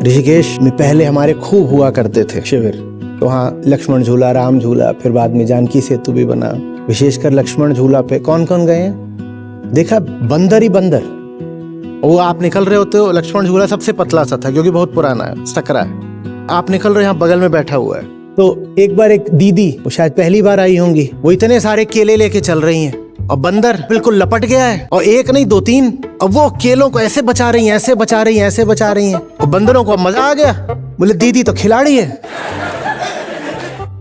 ऋषिकेश में पहले हमारे खूब हुआ करते थे शिविर। तो वहाँ लक्ष्मण झूला, राम झूला, फिर बाद में जानकी सेतु भी बना। विशेषकर लक्ष्मण झूला पे कौन कौन गए हैं? देखा बंदर ही बंदर। वो आप निकल रहे होते हो, लक्ष्मण झूला सबसे पतला सा था क्योंकि बहुत पुराना है, सकरा है। आप निकल रहे हो, यहाँ बगल में बैठा हुआ है। तो एक बार एक दीदी, वो शायद पहली बार आई होंगी, वो इतने सारे केले लेके चल रही हैं और बंदर बिल्कुल लपट गया है, और एक नहीं दो तीन। अब वो केलों को ऐसे बचा रही हैं, ऐसे बचा रही हैं, ऐसे बचा रही हैं, और बंदरों को अब मजा आ गया। बोले दीदी तो खिलाड़ी है,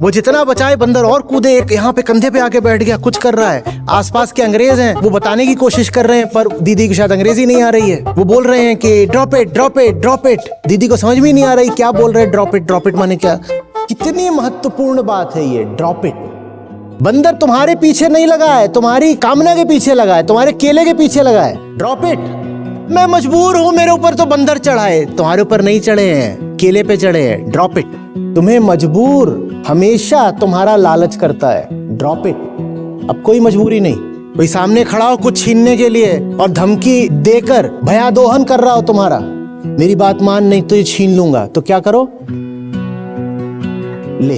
वो जितना बचाए बंदर और कूदे। एक यहाँ पे कंधे पे आके बैठ गया, कुछ कर रहा है। आसपास के अंग्रेज हैं, वो बताने की कोशिश कर रहे हैं, पर दीदी की शायद अंग्रेजी नहीं आ रही है। वो बोल रहे हैं कि drop it drop it drop it. दीदी को समझ में नहीं आ रही क्या बोल रहे हैं, ड्रॉप इट माने क्या। कितनी महत्वपूर्ण बात है ये ड्रॉप इट। बंदर तुम्हारे पीछे नहीं लगा है, तुम्हारी कामना के पीछे लगा है, तुम्हारे केले के पीछे लगा है। Drop it. मैं मजबूर हूं, मेरे ऊपर तो बंदर चढ़ा है, तुम्हारे ऊपर नहीं चढ़े हैं, केले पे चढ़े हैं। Drop it. तुम्हें मजबूर हमेशा तुम्हारा लालच करता है। Drop it. अब कोई मजबूरी नहीं, कोई सामने खड़ा हो कुछ छीनने के लिए और धमकी देकर भयादोहन कर रहा हो तुम्हारा, मेरी बात मान नहीं तो ये छीन लूंगा, तो क्या करो, ले।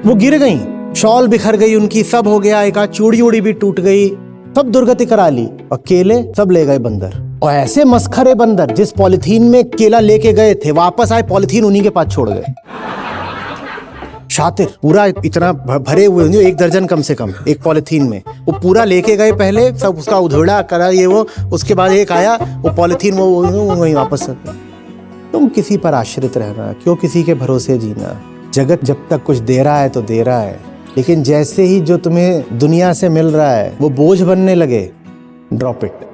वो गिर गई, शॉल बिखर गई उनकी, सब हो गया, एक आध चूड़ी उड़ी भी टूट गई, सब दुर्गति करा ली, और केले सब ले गए बंदर। और ऐसे मस्खरे बंदर, जिस पॉलिथीन में केला लेके गए थे, वापस आए पॉलिथीन उन्हीं के पास छोड़ गए। शातिर, पूरा इतना भरे हुए होंगे, 1 दर्जन कम से कम एक पॉलिथीन में। वो पूरा लेके गए, पहले सब उसका उधेड़ा करा ये वो, उसके बाद एक आया वो पॉलिथीन वो वहीं वापस। तुम किसी पर आश्रित रहना, क्यों किसी के भरोसे जीना। जगत जब तक कुछ दे रहा है तो दे रहा है, लेकिन जैसे ही जो तुम्हें दुनिया से मिल रहा है वो बोझ बनने लगे, ड्रॉप इट।